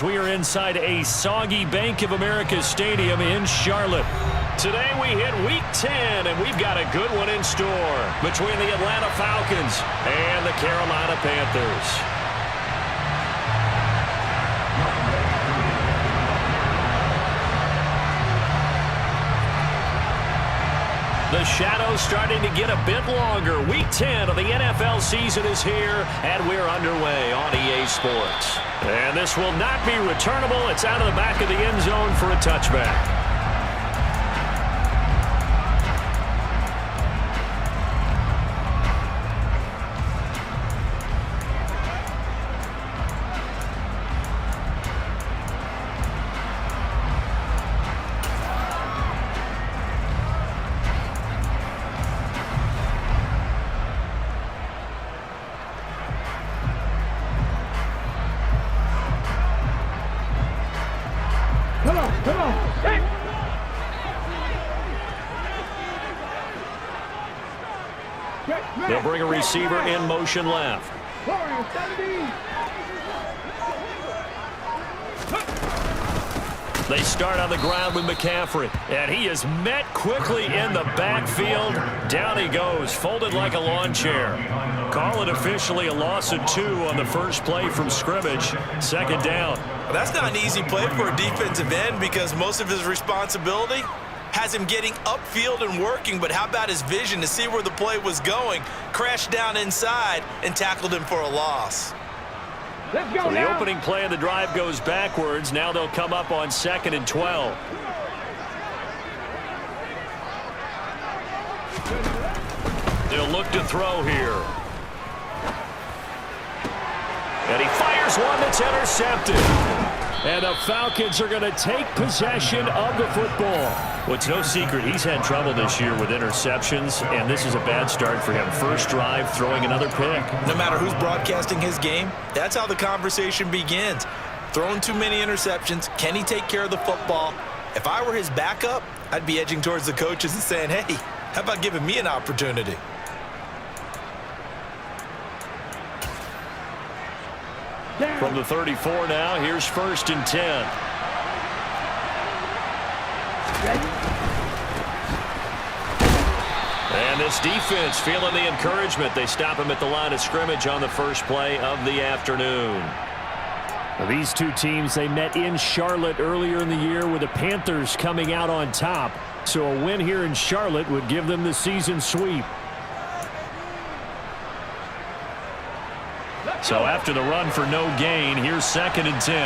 We are inside a soggy Bank of America Stadium in Charlotte. Today we hit Week 10, and we've got a good one in store between the Atlanta Falcons and the Carolina Panthers. The shadow's starting to get a bit longer. Week 10 of the NFL season is here, and we're underway on EA Sports. And this will not be returnable. It's out of the back of the end zone for a touchback. They'll bring a receiver in motion left. They start on the ground with McCaffrey, and he is met quickly in the backfield. Down he goes, folded like a lawn chair. Call it officially a loss of 2 on the first play from scrimmage. Second down. Well, that's not an easy play for a defensive end because most of his responsibility has him getting upfield and working, but how about his vision to see where the play was going, crashed down inside, and tackled him for a loss. Let's go. So the opening play of the drive goes backwards. Now they'll come up on 2nd and 12. They'll look to throw here. And he fires one that's intercepted. And the Falcons are going to take possession of the football. Well, it's no secret he's had trouble this year with interceptions, and this is a bad start for him. First drive, throwing another pick. No matter who's broadcasting his game, that's how the conversation begins. Throwing too many interceptions, can he take care of the football? If I were his backup, I'd be edging towards the coaches and saying, hey, how about giving me an opportunity? From the 34 now, here's 1st and 10. And this defense feeling the encouragement. They stop him at the line of scrimmage on the first play of the afternoon. Now, these two teams, they met in Charlotte earlier in the year with the Panthers coming out on top. So a win here in Charlotte would give them the season sweep. So after the run for no gain, here's 2nd and 10.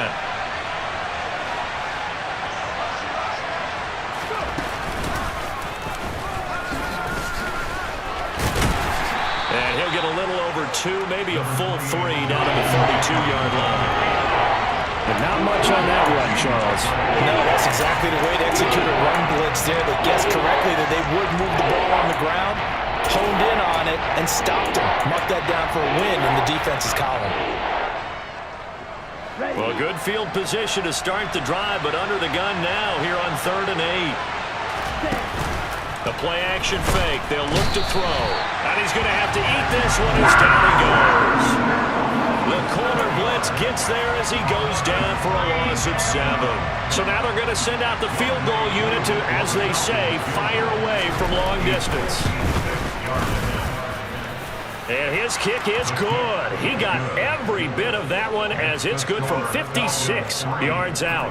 And he'll get a little over 2, maybe a full 3 down to the 32-yard line. But not much on that run, Charles. No, that's exactly the way to execute a run blitz there. They guessed correctly that they would move the ball on the ground, honed in on it, and stopped him. Marked that down for a win in the defense's column. Well, good field position to start the drive, but under the gun now here on 3rd and 8. The play-action fake. They'll look to throw. And he's going to have to eat this one as down he goes. The corner blitz gets there as he goes down for a loss of 7. So now they're going to send out the field goal unit to, as they say, fire away from long distance. And his kick is good. He got every bit of that one as it's good from 56 yards out.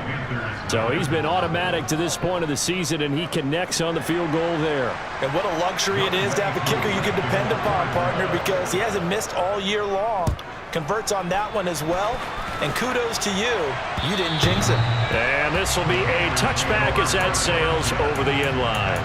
So he's been automatic to this point of the season, and he connects on the field goal there. And what a luxury it is to have a kicker you can depend upon, partner, because he hasn't missed all year long. Converts on that one as well. And kudos to you. You didn't jinx it. And this will be a touchback as that sails over the end line.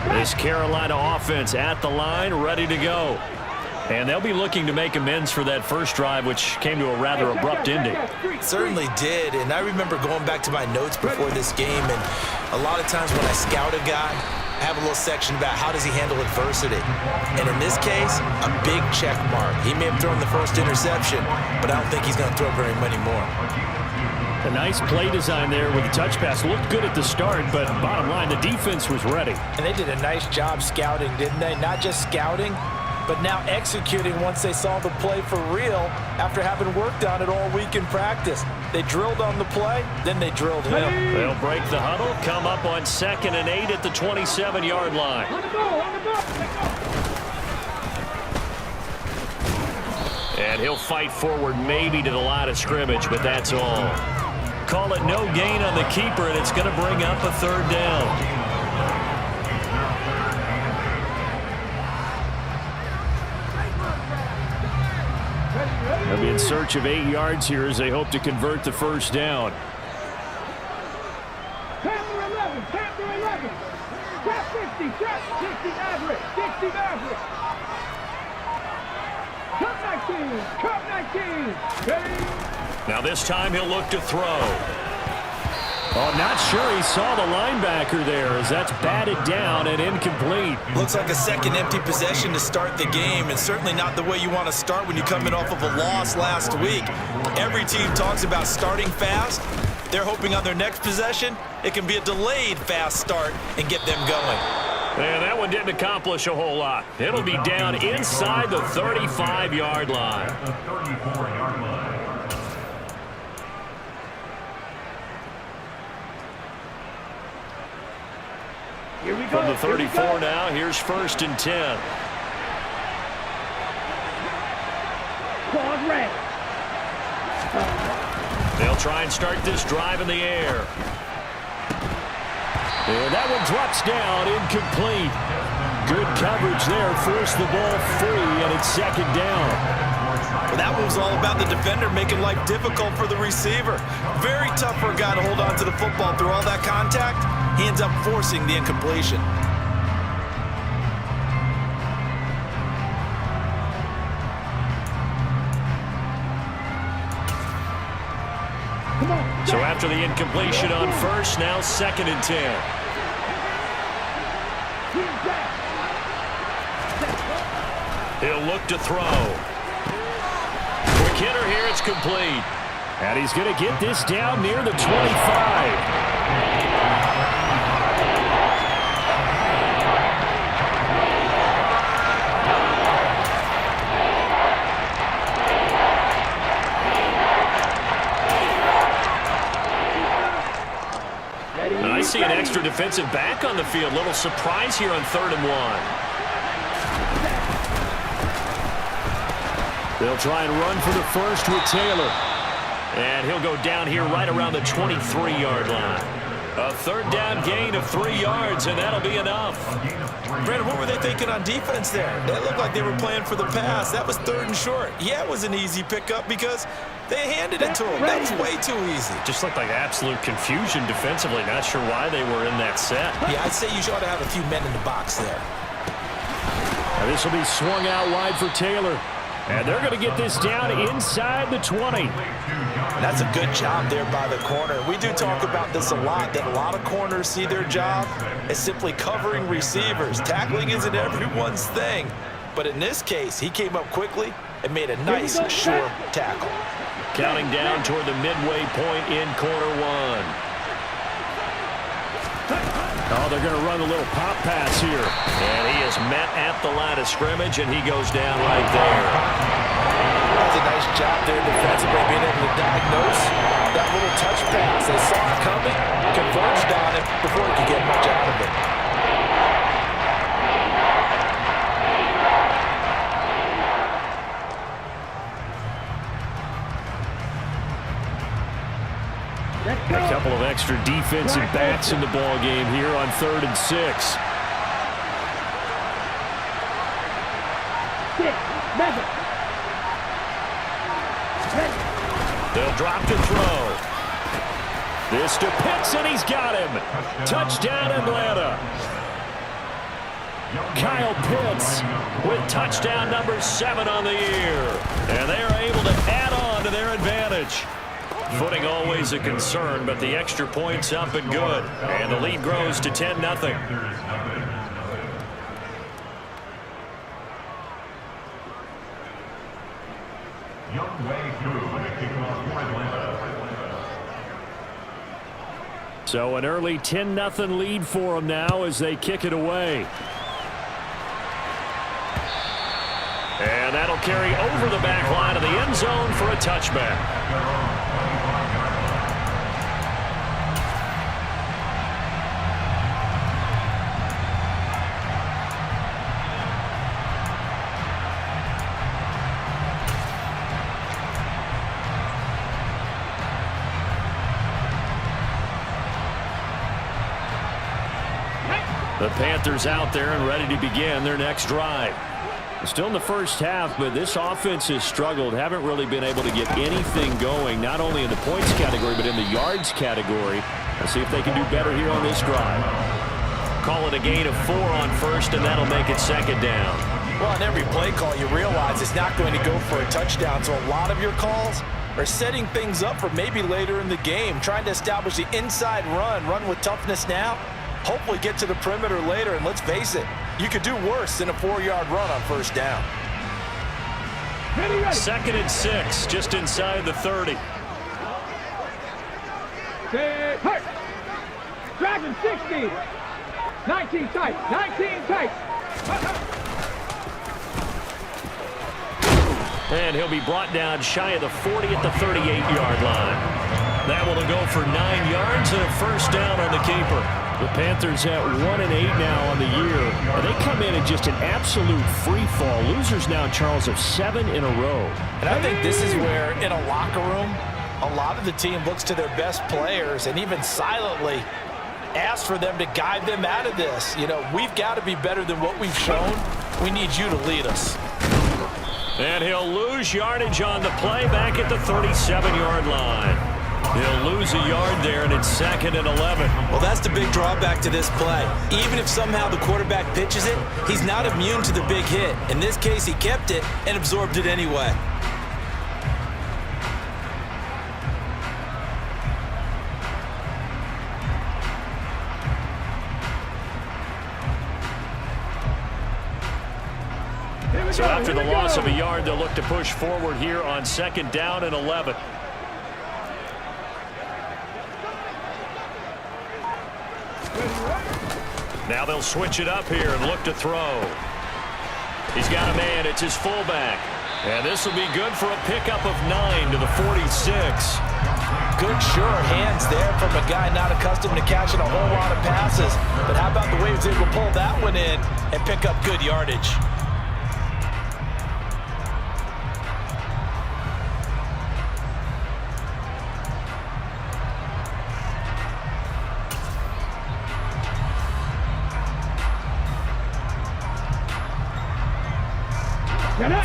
This Carolina offense at the line, ready to go. And they'll be looking to make amends for that first drive, which came to a rather abrupt ending. Certainly did, and I remember going back to my notes before this game, and a lot of times when I scout a guy, I have a little section about how does he handle adversity. And in this case, a big check mark. He may have thrown the first interception, but I don't think he's going to throw very many more. A nice play design there with the touch pass. Looked good at the start, but bottom line, the defense was ready. And they did a nice job scouting, didn't they? Not just scouting, but now executing once they saw the play for real after having worked on it all week in practice. They drilled on the play, then they drilled him. They'll break the huddle, come up on 2nd and 8 at the 27-yard line. And he'll fight forward maybe to the line of scrimmage, but that's all. Call it no gain on the keeper, and it's going to bring up a 3rd down. They'll be in search of 8 yards here as they hope to convert the 1st down. Panther 11, Panther 11. Trap 50, trap 60 Maverick, 60 Maverick. Cup 19, ready. Now this time he'll look to throw. Oh, not sure he saw the linebacker there as that's batted down and incomplete. Looks like a second empty possession to start the game, and certainly not the way you want to start when you're coming off of a loss last week. Every team talks about starting fast. They're hoping on their next possession it can be a delayed fast start and get them going. And that one didn't accomplish a whole lot. It'll be down inside the 35-yard line. From the 34 now, here's 1st and 10. Pause red. They'll try and start this drive in the air. And that one drops down, incomplete. Good coverage there, forced the ball free, and it's 2nd down. Well, that one was all about the defender making life difficult for the receiver. Very tough for a guy to hold on to the football through all that contact. He ends up forcing the incompletion. So after the incompletion on 1st, now 2nd and 10. He'll look to throw. Quick hitter here, it's complete. And he's going to get this down near the 25. I see an extra defensive back on the field. Little surprise here on 3rd and 1. They'll try and run for the 1st with Taylor. And he'll go down here right around the 23-yard line. A 3rd down gain of 3 yards, and that'll be enough. Brandon, what were they thinking on defense there? They looked like they were playing for the pass. That was 3rd and short. Yeah, it was an easy pickup because they handed it to him. That was way too easy. Just looked like absolute confusion defensively. Not sure why they were in that set. Yeah, I'd say you ought to have a few men in the box there. Now this will be swung out wide for Taylor. And they're going to get this down inside the 20. And that's a good job there by the corner. We do talk about this a lot, that a lot of corners see their job as simply covering receivers. Tackling isn't everyone's thing. But in this case, he came up quickly and made a nice, sure tackle. Counting down toward the midway point in quarter 1. Oh, they're going to run a little pop pass here. And he is met at the line of scrimmage, and he goes down right there. That's a nice job there defensively, being able to diagnose that little touch pass. They saw it coming, converged on it before he could get much out of it. A couple of extra defensive backs in the ball game here on 3rd and 6. They'll drop to throw. This to Pitts, and he's got him. Touchdown, Atlanta. Kyle Pitts with touchdown number 7 on the year. And they are able to add on to their advantage. Footing always a concern, but the extra point's up and good. And the lead grows to 10-0. So an early 10-0 lead for them now as they kick it away. And that'll carry over the back line of the end zone for a touchback. The Panthers out there and ready to begin their next drive. Still in the first half, but this offense has struggled. Haven't really been able to get anything going, not only in the points category, but in the yards category. Let's see if they can do better here on this drive. Call it a gain of 4 on first, and that'll make it second down. Well, on every play call, you realize it's not going to go for a touchdown, so a lot of your calls are setting things up for maybe later in the game, trying to establish the inside run with toughness now. Hopefully get to the perimeter later, and let's face it, you could do worse than a 4-yard run on first down. 2nd and 6, just inside the 30. Dragon 60. 19 tight. 19 tight. And he'll be brought down shy of the 40 at the 38-yard line. That will go for 9 yards and a first down on the keeper. The Panthers at 1-8 now on the year. And they come in at just an absolute free fall. Losers now, Charles, of 7 in a row. And I think this is where, in a locker room, a lot of the team looks to their best players and even silently asks for them to guide them out of this. You know, we've got to be better than what we've shown. We need you to lead us. And he'll lose yardage on the play back at the 37-yard line. He'll lose a yard there, and it's 2nd and 11. Well, that's the big drawback to this play. Even if somehow the quarterback pitches it, he's not immune to the big hit. In this case, he kept it and absorbed it anyway. So after the loss of a yard, they'll look to push forward here on 2nd down and 11. Now they'll switch it up here and look to throw. He's got a man. It's his fullback. And this will be good for a pickup of 9 to the 46. Good, sure hands there from a guy not accustomed to catching a whole lot of passes. But how about the way he was able to pull that one in and pick up good yardage?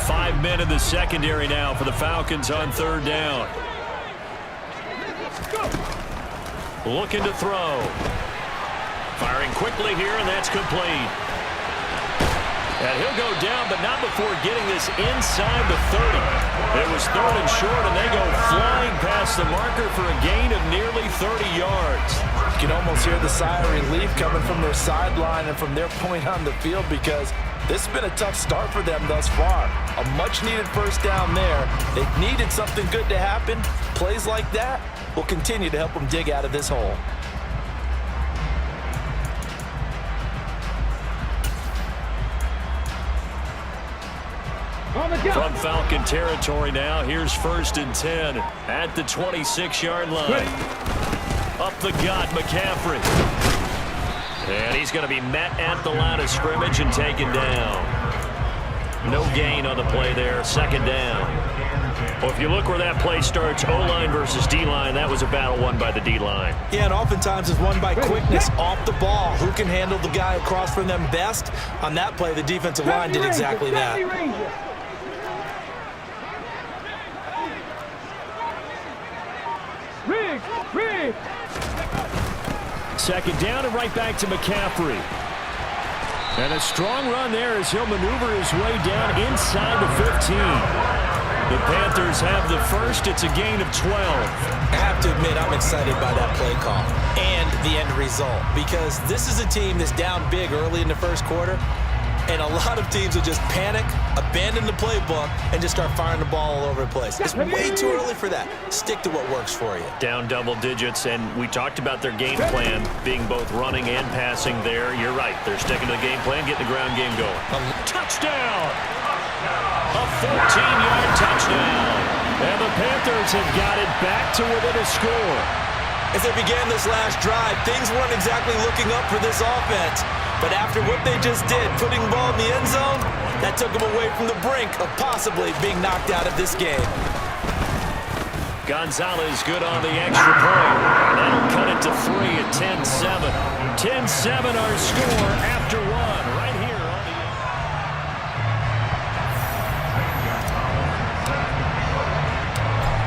Five men in the secondary now for the Falcons on 3rd down. Looking to throw. Firing quickly here, and that's complete. And he'll go down, but not before getting this inside the 30. It was 3rd and short, and they go flying past the marker for a gain of nearly 30 yards. You can almost hear the sigh of relief coming from their sideline and from their point on the field, because this has been a tough start for them thus far. A much-needed first down there. They've needed something good to happen. Plays like that will continue to help them dig out of this hole. From Falcon territory now, here's 1st and 10 at the 26-yard line. Up the gut, McCaffrey. And he's going to be met at the line of scrimmage and taken down. No gain on the play there, 2nd down. Well, if you look where that play starts, O-line versus D-line, that was a battle won by the D-line. Yeah, and oftentimes it's won by quickness off the ball. Who can handle the guy across from them best? On that play, the defensive line did exactly that. Riggs. 2nd down and right back to McCaffrey. And a strong run there as he'll maneuver his way down inside the 15. The Panthers have the first. It's a gain of 12. I have to admit, I'm excited by that play call and the end result, because this is a team that's down big early in the first quarter, and a lot of teams will just panic, abandon the playbook, and just start firing the ball all over the place. It's way too early for that. Stick to what works for you. Down double digits, and we talked about their game plan being both running and passing there. You're right. They're sticking to the game plan, getting the ground game going. Touchdown! A 14-yard touchdown. And the Panthers have got it back to within a score. As they began this last drive, things weren't exactly looking up for this offense. But after what they just did, putting the ball in the end zone, that took them away from the brink of possibly being knocked out of this game. Gonzalez good on the extra point. That'll cut it to 3 at 10-7. 10-7 our score after one right here on the...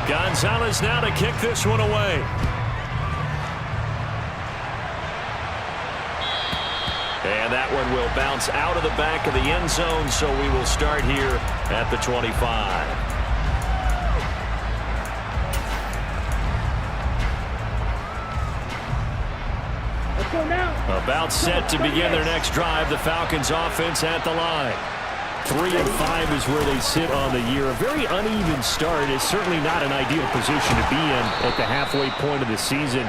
Gonzalez now to kick this one away. And that one will bounce out of the back of the end zone, so we will start here at the 25. Let's go now. About set to begin their next drive, the Falcons offense at the line. 3 and 5 is where they sit on the year. A very uneven start is certainly not an ideal position to be in at the halfway point of the season.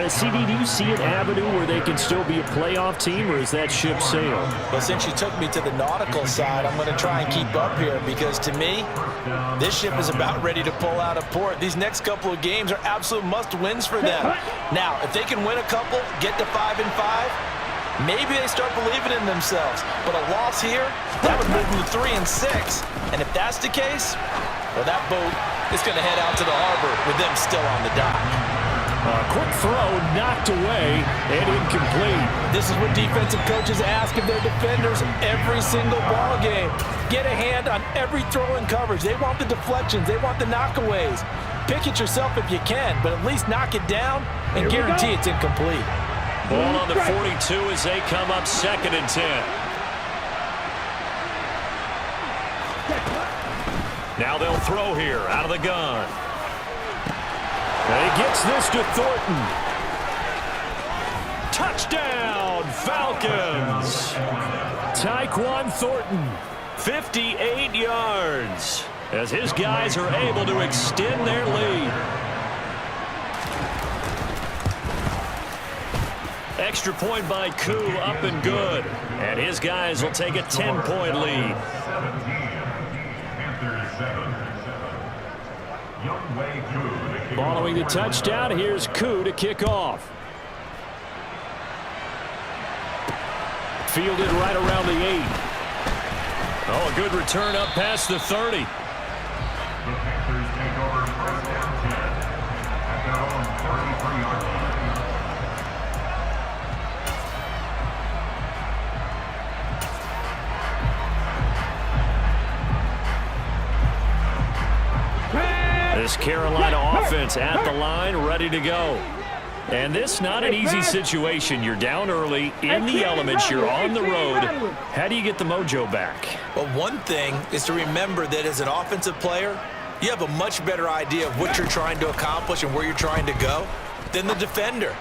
CD, do you see an avenue where they can still be a playoff team, or is that ship sailed? Well, since you took me to the nautical side, I'm going to try and keep up here, because to me, this ship is about ready to pull out of port. These next couple of games are absolute must-wins for them. Now, if they can win a couple, get to 5 and 5, maybe they start believing in themselves. But a loss here, that would move them to 3 and 6. And if that's the case, well, that boat is going to head out to the harbor with them still on the dock. A quick throw knocked away and incomplete. This is what defensive coaches ask of their defenders every single ball game. Get a hand on every throw in coverage. They want the deflections. They want the knockaways. Pick it yourself if you can, but at least knock it down and guarantee it's incomplete. Ball on the 42 as they come up 2nd and 10. Now they'll throw here out of the gun. And he gets this to Thornton. Touchdown, Falcons. Tyquan Thornton, 58 yards, as his guys are able to extend their lead. Extra point by Koo, up and good. And his guys will take a 10-point lead. Following the touchdown, here's Koo to kick off. Fielded right around the 8. Oh, a good return up past the 30. The Panthers take over 1st down 10 at their own 33-yard line. This Carolina offense at the line, ready to go. And this not an easy situation. You're down early, in the elements, you're on the road. How do you get the mojo back? Well, one thing is to remember that as an offensive player, you have a much better idea of what you're trying to accomplish and where you're trying to go than the defender.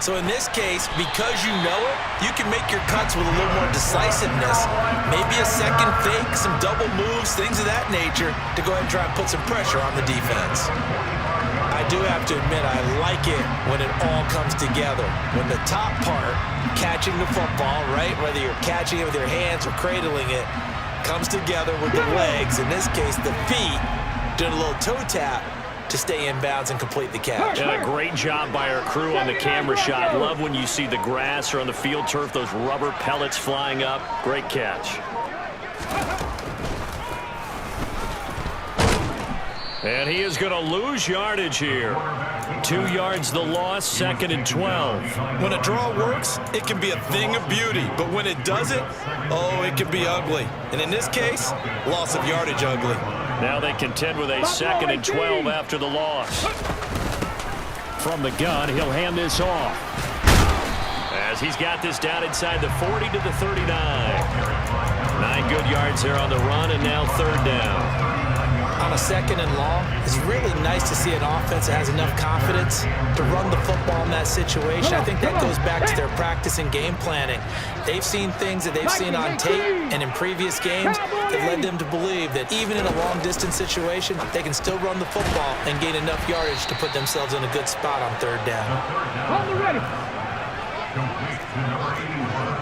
So in this case, because you know it, you can make your cuts with a little more decisiveness. Maybe a second fake, some double moves, things of that nature, to go ahead and try and put some pressure on the defense. I do have to admit, I like it when it all comes together. When the top part, catching the football, right, whether you're catching it with your hands or cradling it, comes together with the legs, in this case the feet, doing a little toe tap to stay in bounds and complete the catch. Yeah, great job by our crew on the camera shot. Love when you see the grass or on the field turf, those rubber pellets flying up. Great catch. And he is going to lose yardage here. 2 yards the loss, 2nd and 12. When a draw works, it can be a thing of beauty. But when it doesn't, oh, it can be ugly. And in this case, loss of yardage ugly. Now they contend with a 2nd and 12 after the loss. From the gun, he'll hand this off. As he's got this down inside the 40 to the 39. 9 good yards there on the run, and now 3rd down. I'm on a 2nd and long, it's really nice to see an offense that has enough confidence to run the football in that situation. I think that goes back to their practice and game planning. They've seen things that they've seen on tape and in previous games that led them to believe that even in a long-distance situation, they can still run the football and gain enough yardage to put themselves in a good spot on 3rd down. On the ready. Complete to number 81.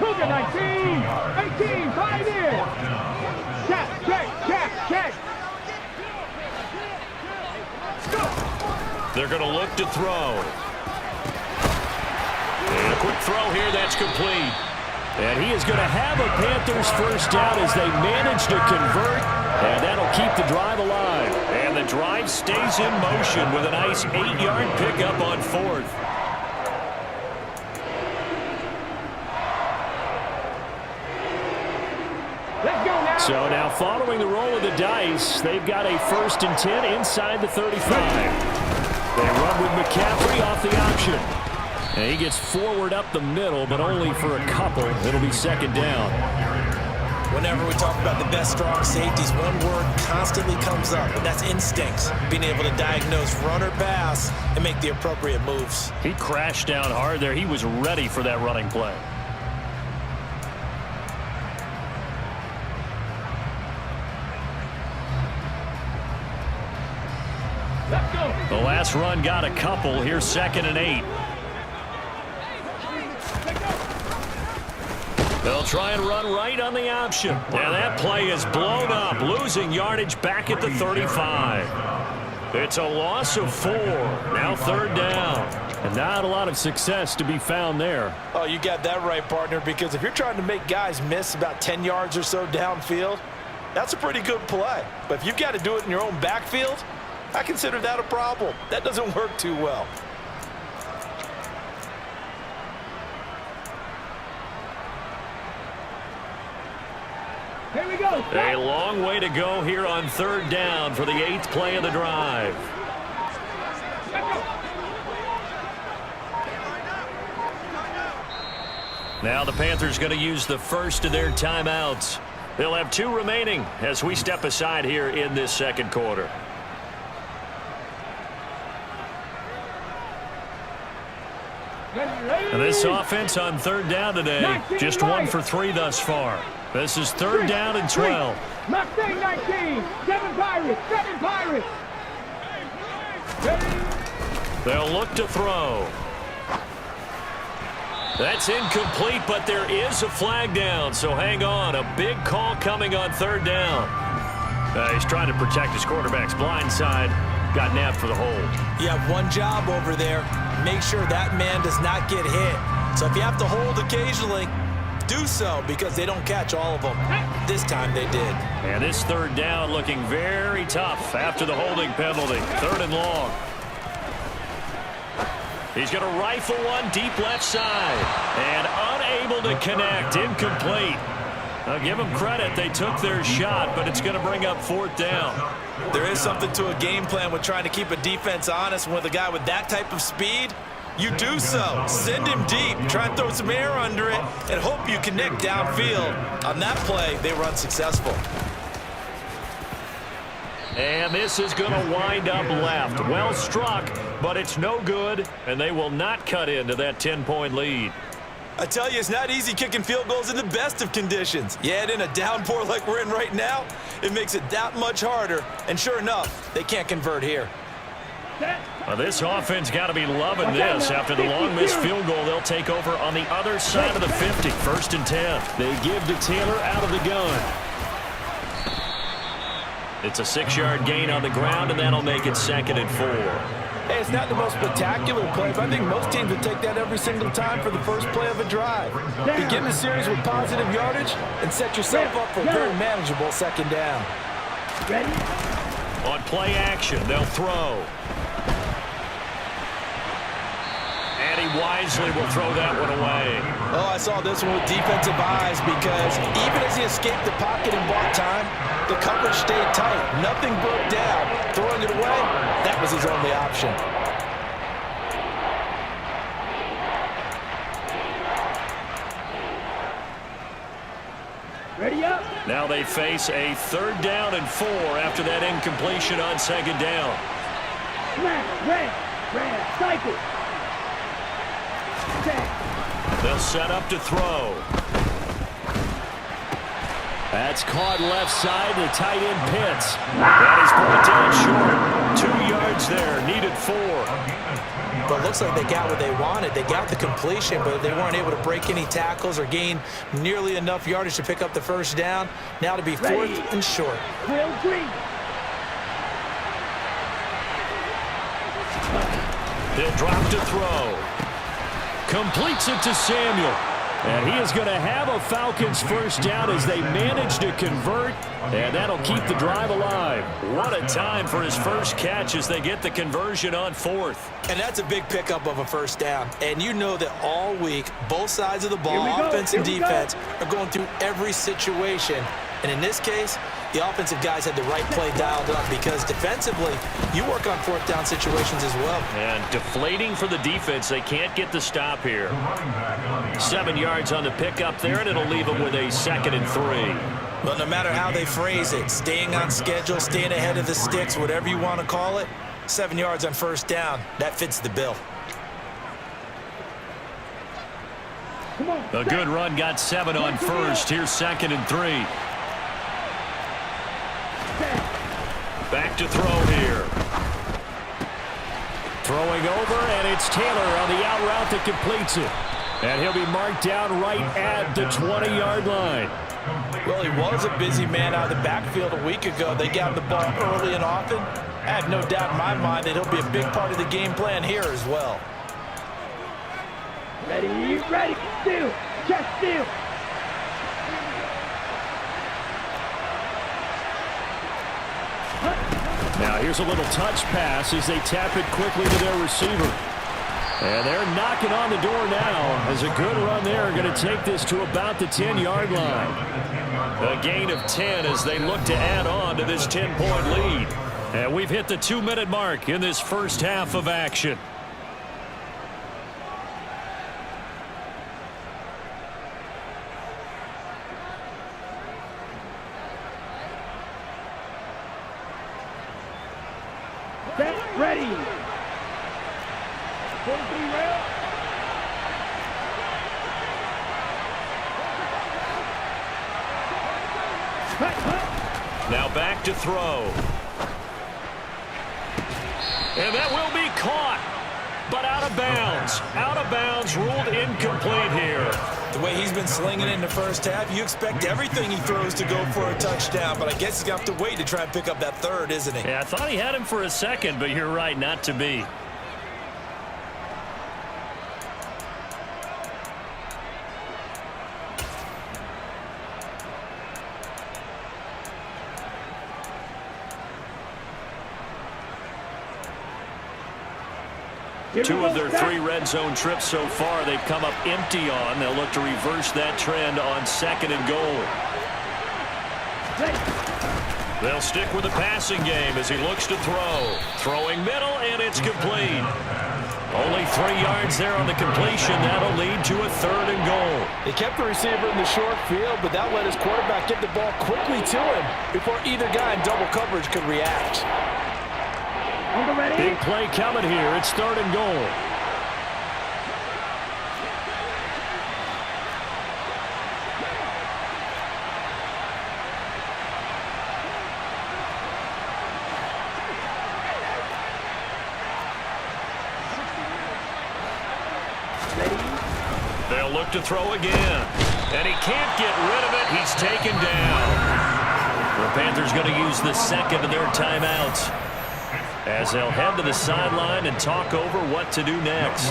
Cougar 19. 18. Pioneer. Check, check, check, check. They're going to look to throw. And a quick throw here, that's complete. And he is going to have a Panthers first down as they manage to convert. And that'll keep the drive alive. And the drive stays in motion with a nice 8-yard pickup on 4th. Let's go now. So now following the roll of the dice, they've got a 1st and 10 inside the 35. They run with McCaffrey off the option. And he gets forward up the middle, but only for a couple. It'll be 2nd down. Whenever we talk about the best strong safeties, one word constantly comes up, and that's instincts. Being able to diagnose run or pass and make the appropriate moves. He crashed down hard there. He was ready for that running play. Let's go. The last run got a couple. Here's 2nd and 8. They'll try and run right on the option. And that play is blown up, losing yardage back at the 35. It's a loss of 4. Now 3rd down. And not a lot of success to be found there. Oh, you got that right, partner, because if you're trying to make guys miss about 10 yards or so downfield, that's a pretty good play. But if you've got to do it in your own backfield, I consider that a problem. That doesn't work too well. Here we go. A long way to go here on 3rd down for the 8th play of the drive. Now the Panthers going to use the first of their timeouts. They'll have 2 remaining as we step aside here in this 2nd quarter. And this offense on 3rd down today, just 1 for 3 thus far. This is 3rd down and 12. Mustang 19. 7 Pirates. 7 Pirates. They'll look to throw. That's incomplete, but there is a flag down, so hang on. A big call coming on 3rd down. He's trying to protect his quarterback's blind side. Got nabbed for the hold. You have one job over there. Make sure that man does not get hit. So if you have to hold occasionally, do so, because they don't catch all of them. This time they did. And this 3rd down looking very tough after the holding penalty. 3rd and long. He's going to rifle one deep left side. And unable to connect. Incomplete. I'll give them credit. They took their shot, but it's going to bring up 4th down. There is something to a game plan with trying to keep a defense honest. With a guy with that type of speed, you do so. Send him deep. Try and throw some air under it and hope you connect downfield. On that play, they run successful. And this is going to wind up left. Well struck, but it's no good, and they will not cut into that 10-point lead. I tell you, it's not easy kicking field goals in the best of conditions. Yet in a downpour like we're in right now, it makes it that much harder. And sure enough, they can't convert here. Well, this offense got to be loving this. After the long missed field goal, they'll take over on the other side of the 50. 1st and 10. They give to Taylor out of the gun. It's a 6-yard gain on the ground, and that'll make it 2nd and 4. Hey, it's not the most spectacular play, but I think most teams would take that every single time for the first play of a drive. Begin the series with positive yardage and set yourself up for a very manageable 2nd down. Ready? On play action, they'll throw. And he wisely will throw that one away. Oh, I saw this one with defensive eyes, because even as he escaped the pocket and bought time, the coverage stayed tight. Nothing broke down. Throwing it away, that was his only option. Ready up. Now they face a 3rd down and 4 after that incompletion on 2nd down. Red, cycle. They'll set up to throw. That's caught left side. The tight end Pitts. That is brought down short. 2 yards there. Needed 4. But it looks like they got what they wanted. They got the completion, but they weren't able to break any tackles or gain nearly enough yardage to pick up the 1st down. Now to be 4th and short. Real green. He'll drop to throw. Completes it to Samuel. And he is going to have a Falcons 1st down as they manage to convert, and that'll keep the drive alive. What a time for his first catch as they get the conversion on 4th. And that's a big pickup of a 1st down. And you know that all week, both sides of the ball, offense and defense, are going through every situation. And in this case, the offensive guys had the right play dialed up because defensively, you work on 4th down situations as well. And deflating for the defense. They can't get the stop here. 7 yards on the pickup there, and it'll leave them with a 2nd and 3. But no matter how they phrase it, staying on schedule, staying ahead of the sticks, whatever you want to call it, 7 yards on 1st down, that fits the bill. A good run got 7 on 1st. Here's 2nd and 3. Back to throw here. Throwing over, and it's Taylor on the out route that completes it. And he'll be marked down right at the 20-yard line. Well, he was a busy man out of the backfield a week ago. They got the ball early and often. I have no doubt in my mind that he'll be a big part of the game plan here as well. Ready, steal, just steal. Now here's a little touch pass as they tap it quickly to their receiver. And they're knocking on the door now as a good run there. Going to take this to about the 10-yard line. A gain of 10 as they look to add on to this 10-point lead. And we've hit the 2-minute mark in this first half of action. Set, ready. 43 rail. Now back to throw. And that will be caught, but out of bounds. Out of bounds, ruled incomplete here. The way he's been slinging in the first half, you expect everything he throws to go for a touchdown, but I guess he's going to have to wait to try and pick up that 3rd, isn't he? Yeah, I thought he had him for a second, but you're right, not to be. Two of their 3 red zone trips so far they've come up empty on. They'll look to reverse that trend on 2nd and goal. They'll stick with the passing game as he looks to throw. Throwing middle, and it's complete. Only 3 yards there on the completion. That'll lead to a 3rd and goal. They kept the receiver in the short field, but that let his quarterback get the ball quickly to him before either guy in double coverage could react. Big play coming here. It's 3rd and goal. They'll look to throw again. And he can't get rid of it. He's taken down. The Panthers going to use the 2nd of their timeouts as they'll head to the sideline and talk over what to do next.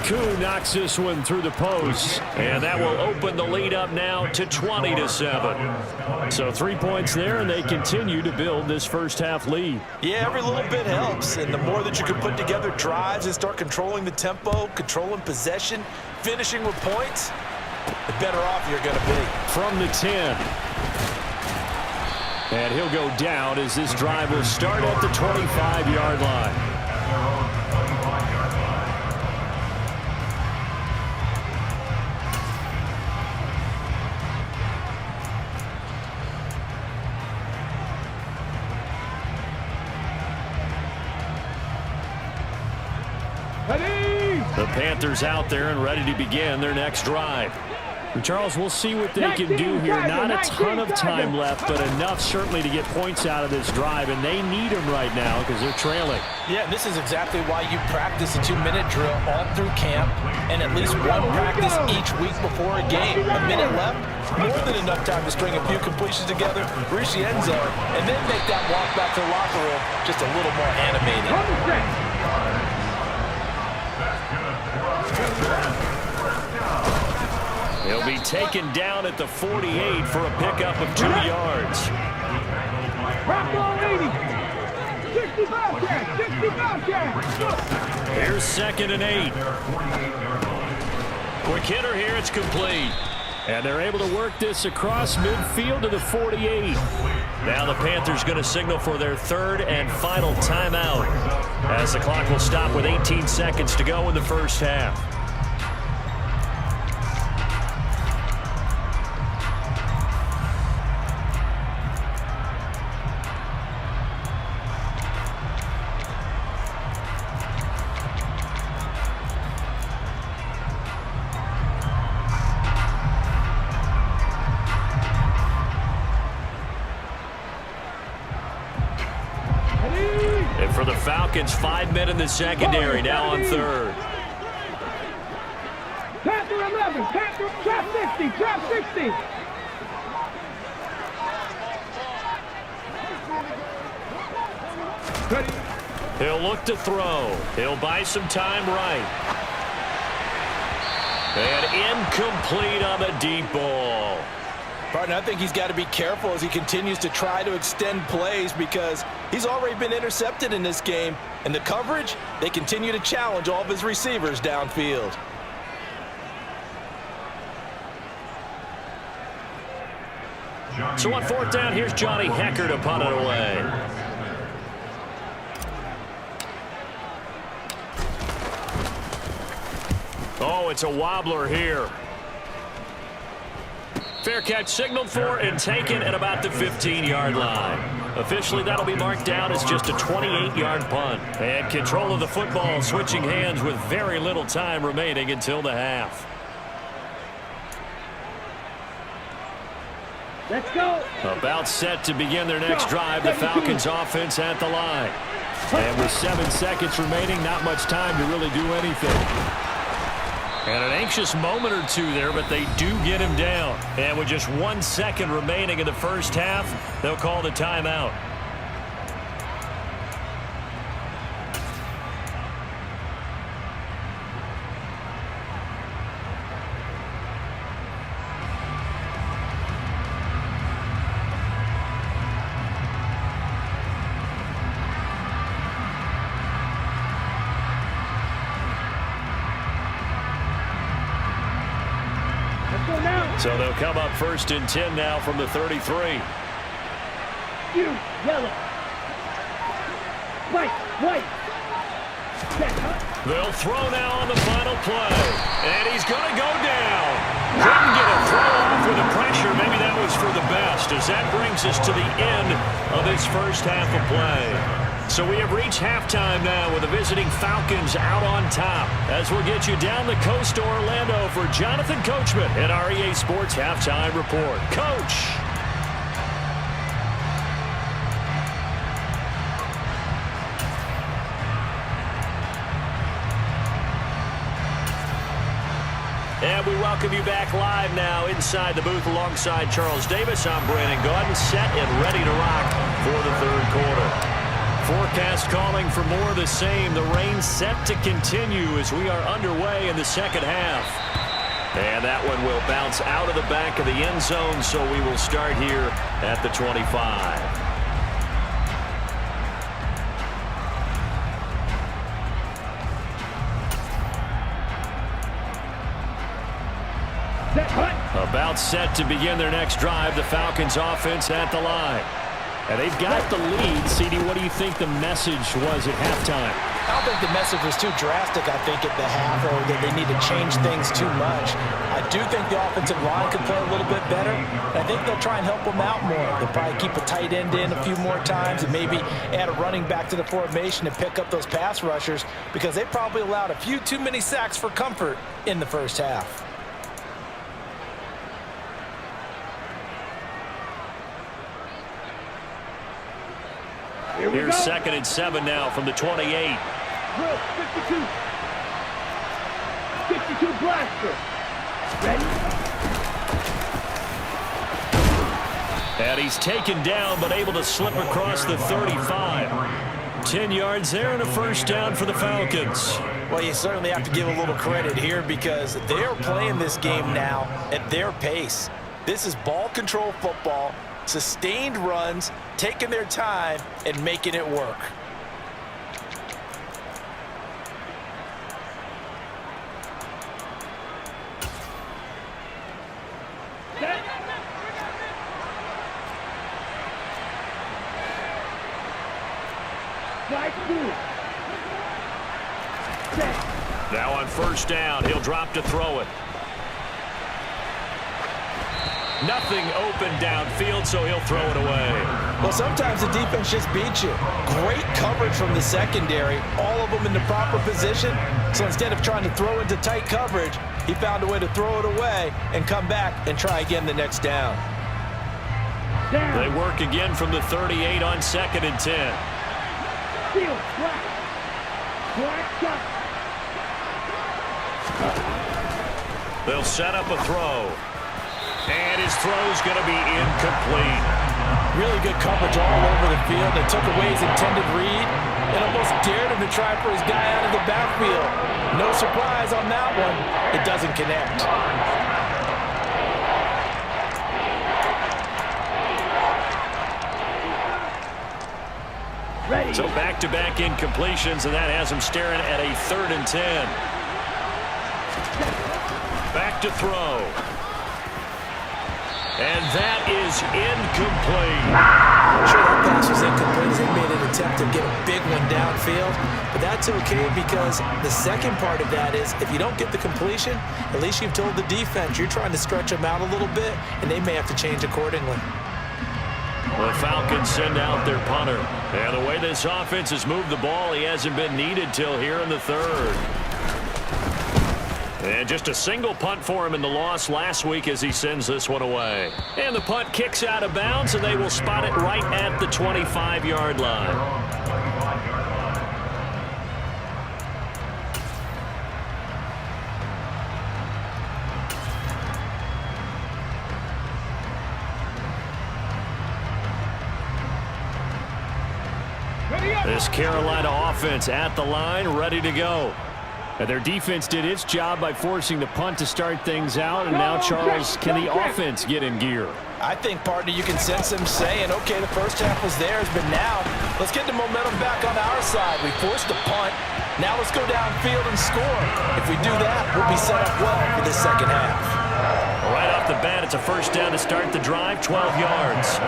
Koo knocks this one through the post, and that will open the lead up now to 20-7. So 3 points there, and they continue to build this first half lead. Yeah, every little bit helps, and the more that you can put together drives and start controlling the tempo, controlling possession, finishing with points, the better off you're going to be. From the 10. And he'll go down as this drive will start at the 25-yard line. The Panthers out there and ready to begin their next drive. And Charles, we'll see what they can do here. Not a ton of time left, but enough certainly to get points out of this drive, and they need them right now because they're trailing. Yeah, this is exactly why you practice a 2-minute drill all through camp and at least one practice each week before a game. A minute left, more than enough time to string a few completions together, reach the end zone, and then make that walk back to the locker room just a little more animated. He'll be taken down at the 48 for a pickup of 2 yards. 65 catch. Here's 2nd and 8. Quick hitter here, it's complete. And they're able to work this across midfield to the 48. Now the Panthers going to signal for their 3rd and final timeout as the clock will stop with 18 seconds to go in the first half. And for the Falcons, 5 men in the secondary, now on 3rd. Panther 11, Panther, trap 60, trap 60. He'll look to throw. He'll buy some time right. And incomplete on the deep ball. Partner, I think he's got to be careful as he continues to try to extend plays because he's already been intercepted in this game. And the coverage, they continue to challenge all of his receivers downfield. So on 4th down, here's Johnny Hecker to punt it away. Oh, it's a wobbler here. Fair catch signaled for and taken at about the 15-yard line. Officially, that'll be marked down as just a 28-yard punt. And control of the football switching hands with very little time remaining until the half. Let's go. About set to begin their next drive, the Falcons offense at the line. And with 7 seconds remaining, not much time to really do anything. And an anxious moment or two there, but they do get him down. And with just 1 second remaining in the first half, they'll call the timeout. So they'll come up 1st and 10 now from the 33. You, yellow. White. They'll throw now on the final play. And he's going to go down. Couldn't get a throw off with the pressure. Maybe that was for the best, as that brings us to the end of this first half of play. So we have reached halftime now with the visiting Falcons out on top. As we'll get you down the coast to Orlando for Jonathan Coachman and our EA Sports Halftime Report. Coach. And we welcome you back live now inside the booth alongside Charles Davis. I'm Brandon Gaudin, set and ready to rock for the 3rd quarter. Forecast calling for more of the same. The rain set to continue as we are underway in the second half. And that one will bounce out of the back of the end zone, so we will start here at the 25. About set to begin their next drive, the Falcons offense at the line. And they've got the lead. CD, what do you think the message was at halftime? I don't think the message was too drastic, I think, at the half, or that they need to change things too much. I do think the offensive line could play a little bit better. I think they'll try and help them out more. They'll probably keep a tight end in a few more times and maybe add a running back to the formation and pick up those pass rushers, because they probably allowed a few too many sacks for comfort in the first half. Here's 2nd and 7 now from the 28. Drill, 52. 52 blaster. Ready? And he's taken down, but able to slip across the 35. 10 yards there and a first down for the Falcons. Well, you certainly have to give a little credit here, because they are playing this game now at their pace. This is ball control football, sustained runs, taking their time and making it work. Set. Flag two. Set. Now on first down, he'll drop to throw it. Nothing open downfield, so he'll throw it away. Well, sometimes the defense just beats you. Great coverage from the secondary, all of them in the proper position. So instead of trying to throw into tight coverage, he found a way to throw it away and come back and try again the next down. Down. They work again from the 38 on 2nd and 10. Steal. Black. Black shot. They'll set up a throw. And his throw's going to be incomplete. Really good coverage all over the field. They took away his intended read and almost dared him to try for his guy out of the backfield. No surprise on that one. It doesn't connect. Ready. So back-to-back incompletions, and that has him staring at a 3rd and 10. Back to throw. And that is incomplete. Sure, that pass was incomplete as they made an attempt to get a big one downfield, but that's okay, because the second part of that is if you don't get the completion, at least you've told the defense you're trying to stretch them out a little bit, and they may have to change accordingly. The Falcons send out their punter. And the way this offense has moved the ball, he hasn't been needed till here in the 3rd. And just a single punt for him in the loss last week as he sends this one away. And the punt kicks out of bounds, and they will spot it right at the 25-yard line. Ready up. This Carolina offense at the line, ready to go. And their defense did its job by forcing the punt to start things out, and now, Charles, can the offense get in gear? I think, partner, you can sense them saying, okay, the first half was theirs, but now let's get the momentum back on our side. We forced a punt. Now let's go downfield and score. If we do that, we'll be set up well for the second half. Right off the bat, it's a first down to start the drive, 12 yards.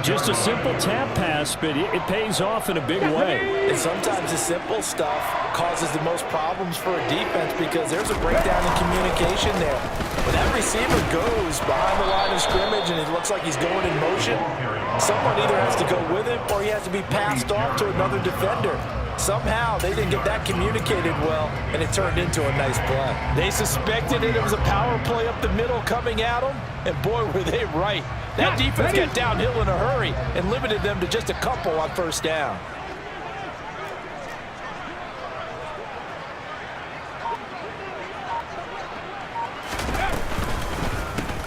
Just a simple tap pass, but it pays off in a big way. And sometimes the simple stuff causes the most problems for a defense, because there's a breakdown in communication there. When that receiver goes behind the line of scrimmage and it looks like he's going in motion, someone either has to go with him or he has to be passed off to another defender. Somehow they didn't get that communicated well, and it turned into a nice play. They suspected it was a power play up the middle coming at them, and boy, were they right. That defense got downhill in a hurry and limited them to just a couple on first down.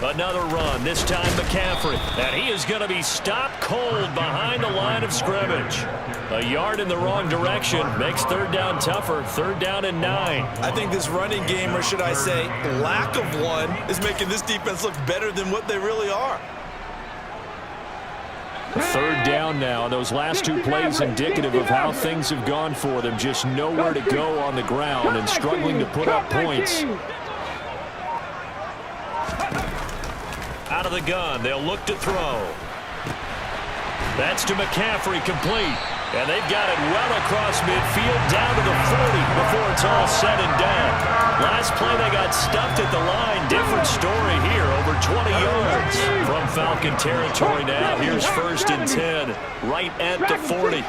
Another run, this time McCaffrey. And he is going to be stopped cold behind the line of scrimmage. A yard in the wrong direction makes third down tougher. 3rd down and 9. I think this running game, or should I say lack of one, is making this defense look better than what they really are. 3rd down now. Those last 2 plays indicative of how things have gone for them. Just nowhere to go on the ground and struggling to put up points. Out of the gun, they'll look to throw. That's to McCaffrey, complete. And they've got it well across midfield, down to the 40 before it's all said and done. Last play, they got stuffed at the line. Different story here, over 20 yards from Falcon territory now. Here's 1st and 10, right at the 40.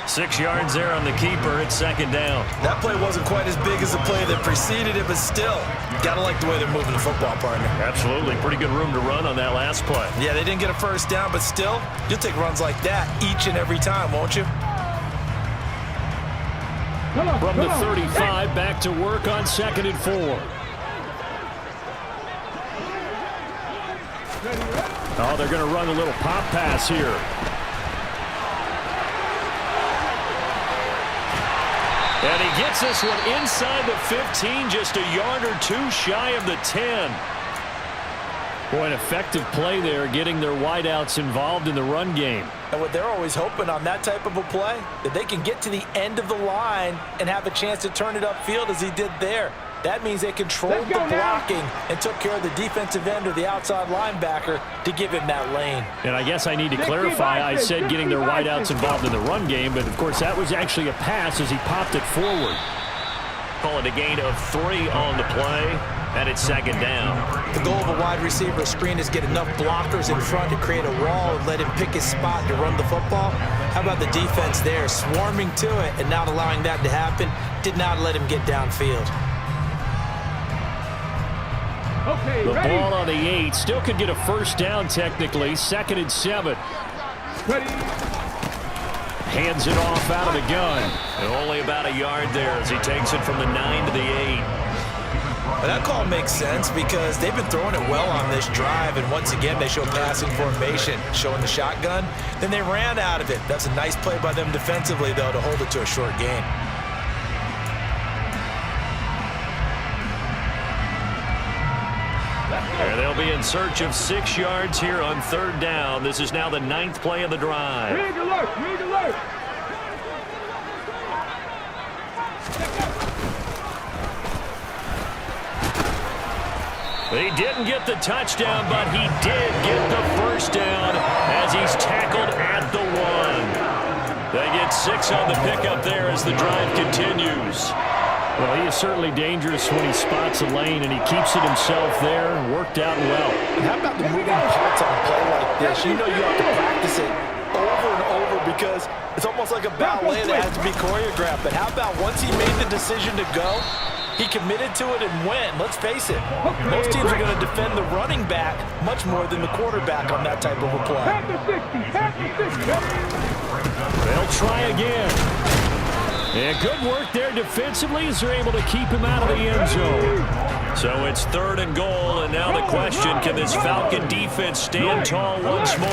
6 yards there on the keeper. It's 2nd down. That play wasn't quite as big as the play that preceded it, but still, gotta like the way they're moving the football, partner. Absolutely. Pretty good room to run on that last play. Yeah, they didn't get a 1st down, but still, you'll take runs like that each and every time, won't you? From the 35, back to work on 2nd and 4. Oh, they're going to run a little pop pass here. And he gets this one inside the 15, just a yard or 2 shy of the 10. Boy, an effective play there, getting their wideouts involved in the run game. And what they're always hoping on that type of a play, that they can get to the end of the line and have a chance to turn it upfield as he did there. That means they controlled the blocking and took care of the defensive end or the outside linebacker to give him that lane. And I guess I need to clarify, I said getting their wideouts involved in the run game, but of course that was actually a pass as he popped it forward. Call it a gain of 3 on the play, and it's 2nd down. The goal of a wide receiver screen is get enough blockers in front to create a wall and let him pick his spot to run the football. How about the defense there, swarming to it and not allowing that to happen, did not let him get downfield. Okay, The ready? ball on the 8, still could get a 1st down technically, 2nd and 7. Ready? Hands it off out of the gun. And only about a yard there as he takes it from the 9 to the 8. But that call makes sense because they've been throwing it well on this drive, and once again they show passing formation, showing the shotgun. Then they ran out of it. That's a nice play by them defensively, though, to hold it to a short gain. And they'll be in search of 6 yards here on 3rd down. This is now the 9th play of the drive. Rig alert! Rig alert! He didn't get the touchdown, but he did get the 1st down as he's tackled at the 1. They get 6 on the pickup there as the drive continues. Well, he is certainly dangerous when he spots a lane, and he keeps it himself there. Worked out well. And how about the moving parts on a play like this? You know you have to practice it over and over because it's almost like a ballet that has to be choreographed. But how about once he made the decision to go, he committed to it and went. Let's face it, most teams are going to defend the running back much more than the quarterback on that type of a play. Panther 60! Panther 60! They'll try again. And good work there defensively as they're able to keep him out of the end zone. So it's 3rd and goal, and now the question, can this Falcon defense stand tall once more?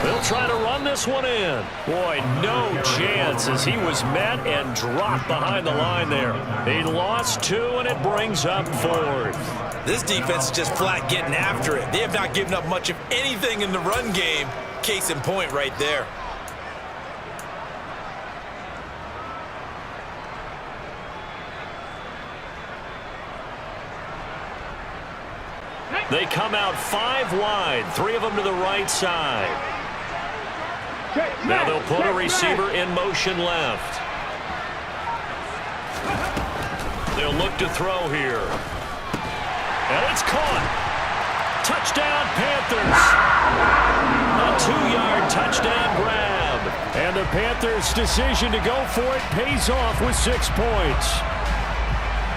They'll try to run this one in. Boy, no chance as he was met and dropped behind the line there. He lost 2, and it brings up 4th. This defense is just flat getting after it. They have not given up much of anything in the run game. Case in point right there. They come out 5 wide, 3 of them to the right side. Now they'll put a receiver in motion left. They'll look to throw here. And it's caught. Touchdown, Panthers. A 2-yard touchdown grab. And the Panthers' decision to go for it pays off with 6 points.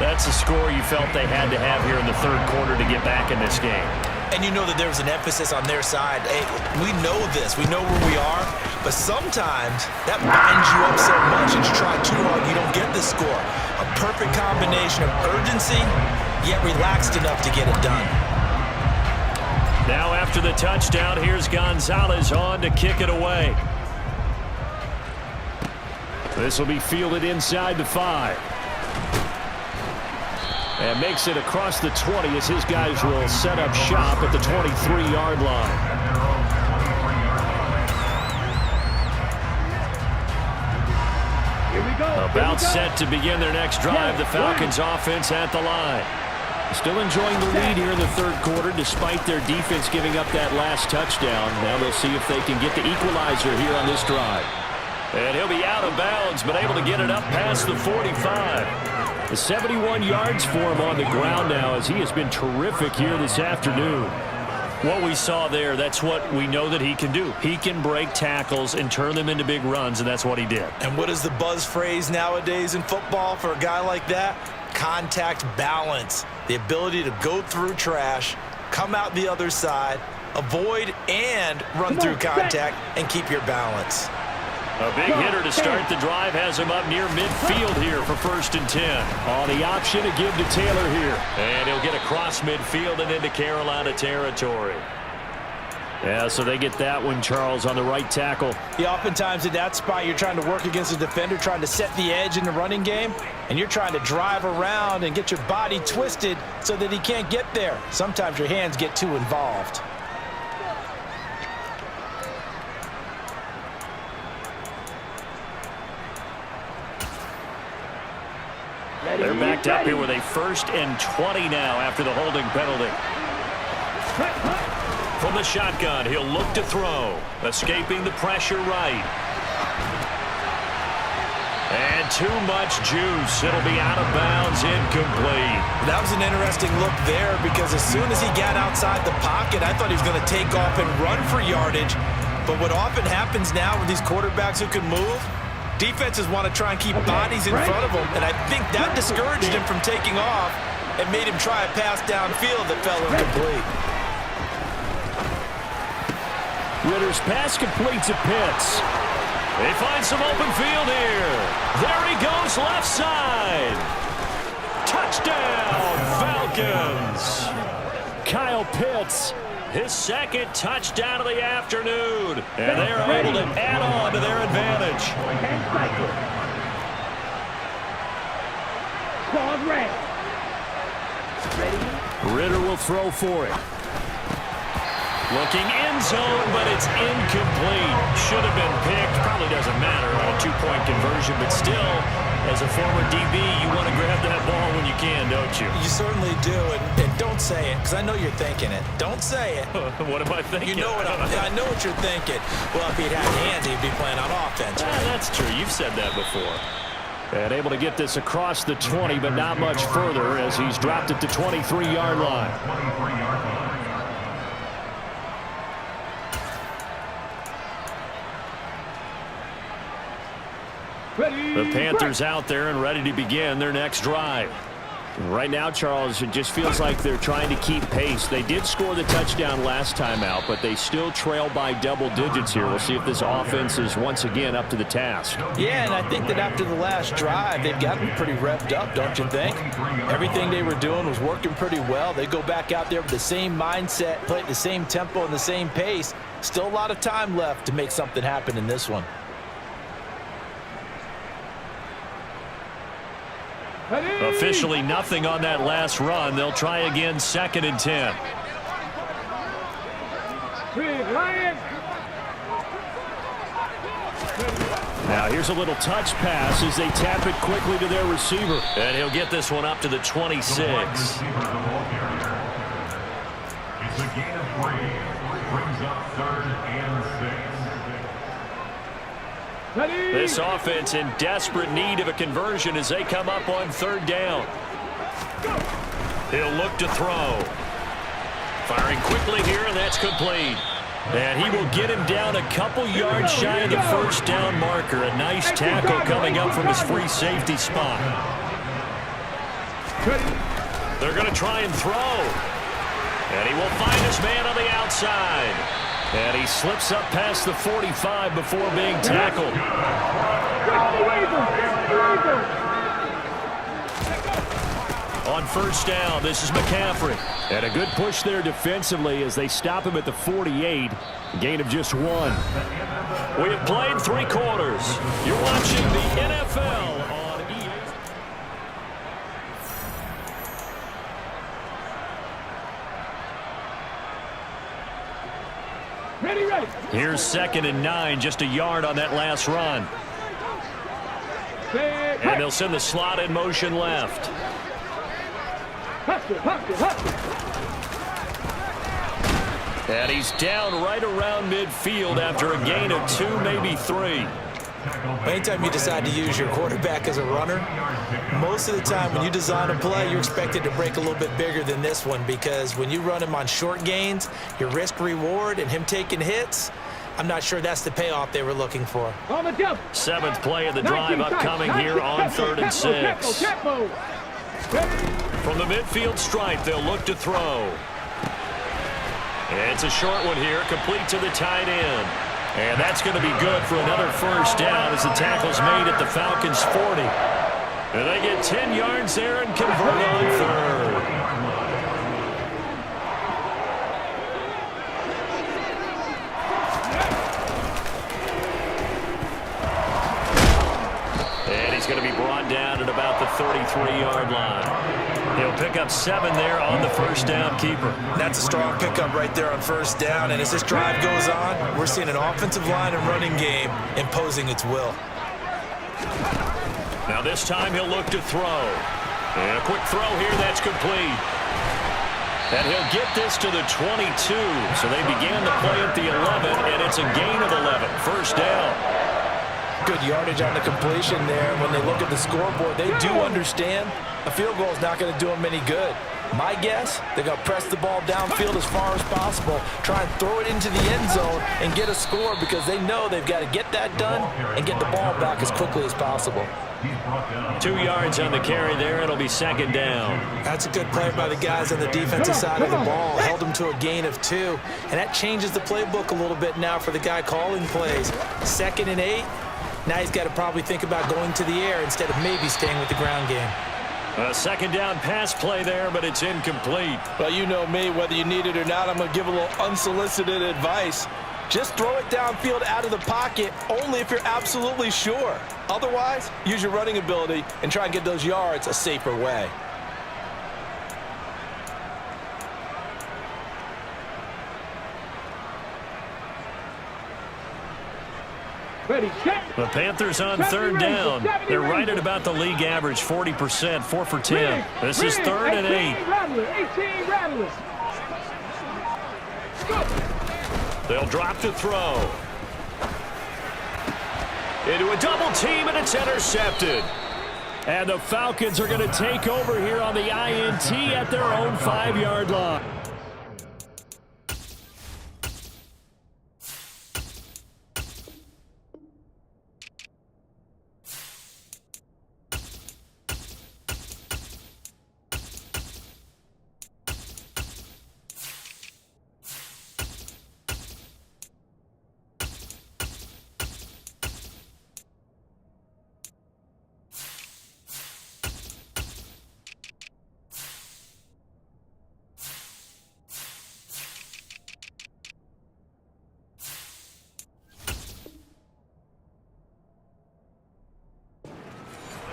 That's a score you felt they had to have here in the 3rd quarter to get back in this game. And you know that there was an emphasis on their side. Hey, we know this. We know where we are. But sometimes that binds you up so much and you try too hard, you don't get the score. A perfect combination of urgency, yet relaxed enough to get it done. Now after the touchdown, here's Gonzalez on to kick it away. This will be fielded inside the 5. And makes it across the 20 as his guys will set up shop at the 23-yard line. Here we About set to begin their next drive. The Falcons offense at the line. Still enjoying the lead here in the third quarter despite their defense giving up that last touchdown. Now they'll see if they can get the equalizer here on this drive. And he'll be out of bounds, but able to get it up past the 45. The 71 yards for him on the ground now as he has been terrific here this afternoon. What we saw there, that's what we know that he can do. He can break tackles and turn them into big runs, and that's what he did. And what is the buzz phrase nowadays in football for a guy like that? Contact balance. The ability to go through trash, come out the other side, avoid and run through contact, and keep your balance. A big hitter to start the drive has him up near midfield here for 1st and 10. On the option to give to Taylor here. And he'll get across midfield and into Carolina territory. Yeah, so they get that one, Charles, on the right tackle. Yeah, oftentimes in that spot, you're trying to work against a defender, trying to set the edge in the running game, and you're trying to drive around and get your body twisted so that he can't get there. Sometimes your hands get too involved. They're backed up here with a 1st and 20 now after the holding penalty. From the shotgun, he'll look to throw. Escaping the pressure right. And too much juice. It'll be out of bounds, incomplete. That was an interesting look there because as soon as he got outside the pocket, I thought he was going to take off and run for yardage. But what often happens now with these quarterbacks who can move, defenses want to try and keep bodies in front of them, and I think that discouraged him from taking off and made him try a pass downfield that fell incomplete. Ritter's pass completes at Pitts. They find some open field here. There he goes, left side. Touchdown, Falcons. Kyle Pitts. His 2nd touchdown of the afternoon. And they're able to add on to their advantage. Ritter will throw for it. Looking end zone, but it's incomplete. Should have been picked. Probably doesn't matter on a 2-point conversion, but still, as a former DB, you want to grab that ball when you can, don't you? You certainly do, and don't say it, because I know you're thinking it. Don't say it. What am I thinking? You know what I know what you're thinking. Well, if he'd had hands, he'd be playing on offense. That's true. You've said that before. And able to get this across the 20, but not much further as he's dropped it to 23-yard line. 23-yard line. The Panthers out there and ready to begin their next drive. Right now, Charles, it just feels like they're trying to keep pace. They did score the touchdown last time out, but they still trail by double digits here. We'll see if this offense is once again up to the task. Yeah, and I think that after the last drive, they've gotten pretty revved up, don't you think? Everything they were doing was working pretty well. They go back out there with the same mindset, play at the same tempo and the same pace. Still a lot of time left to make something happen in this one. Officially nothing on that last run. They'll try again, 2nd and 10. Now here's a little touch pass as they tap it quickly to their receiver. And he'll get this one up to the 26. It's a gain of 3. Brings up 3rd and 6. This offense in desperate need of a conversion as they come up on 3rd down. He'll look to throw. Firing quickly here, and that's complete. And he will get him down a couple yards shy of the 1st down marker. A nice tackle coming up from his free safety spot. They're going to try and throw. And he will find his man on the outside. And he slips up past the 45 before being tackled. On 1st down, this is McCaffrey. And a good push there defensively as they stop him at the 48. Gain of just 1. We have played 3 quarters. You're watching the NFL on EA. Ready. Here's 2nd and 9, just a yard on that last run. And they'll send the slot in motion left. And he's down right around midfield after a gain of 2, maybe 3. Anytime you decide to use your quarterback as a runner, most of the time when you design a play, you're expected to break a little bit bigger than this one, because when you run him on short gains, your risk-reward and him taking hits, I'm not sure that's the payoff they were looking for. 7th play of the drive upcoming here on 3rd and 6. From the midfield stripe, they'll look to throw. It's a short one here, complete to the tight end. And that's going to be good for another first down as the tackle's made at the Falcons' 40. And they get 10 yards there and convert on 3rd. And he's going to be brought down at about the 33-yard line. He'll pick up 7 there on the first down keeper. That's a strong pickup right there on first down. And as this drive goes on, we're seeing an offensive line and running game imposing its will. Now this time he'll look to throw. And a quick throw here, that's complete. And he'll get this to the 22. So they began the play at the 11, and it's a gain of 11. First down. Good yardage on the completion there. When they look at the scoreboard, they do understand a field goal is not going to do them any good. My guess, they're going to press the ball downfield as far as possible, try and throw it into the end zone and get a score, because they know they've got to get that done and get the ball back as quickly as possible. 2 yards on the carry there. It'll be 2nd down. That's a good play by the guys on the defensive side of the ball. Held them to a gain of 2. And that changes the playbook a little bit now for the guy calling plays. 2nd and 8. Now he's got to probably think about going to the air instead of maybe staying with the ground game. A 2nd down pass play there, but it's incomplete. Well, you know me, whether you need it or not, I'm going to give a little unsolicited advice. Just throw it downfield out of the pocket only if you're absolutely sure. Otherwise, use your running ability and try and get those yards a safer way. The Panthers on 3rd down. They're right at about the league average, 40%, 4 for 10. This is 3rd and 8. They'll drop to throw. Into a double team, and it's intercepted. And the Falcons are going to take over here on the INT at their own 5-yard line.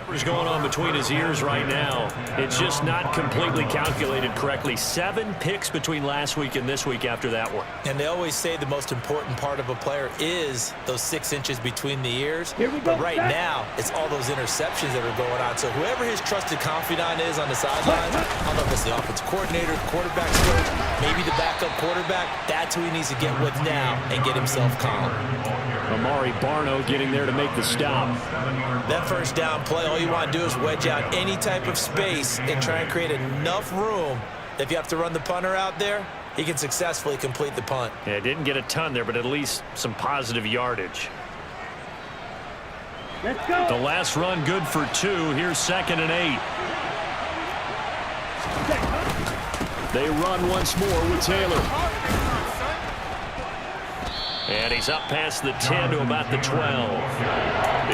Whatever's going on between his ears right now, it's just not completely calculated correctly. 7 picks between last week and this week after that one. And they always say the most important part of a player is those 6 inches between the ears. But right now, it's all those interceptions that are going on. So whoever his trusted confidant is on the sidelines, I don't know if it's the offensive coordinator, quarterback's coach, maybe the backup quarterback, that's who he needs to get with now and get himself calm. Amari Barno getting there to make the stop. That first down play, all you want to do is wedge out any type of space and try and create enough room that if you have to run the punter out there, he can successfully complete the punt. Yeah, didn't get a ton there, but at least some positive yardage. Let's go. The last run good for 2. Here's 2nd and 8. They run once more with Taylor. And he's up past the 10 to about the 12.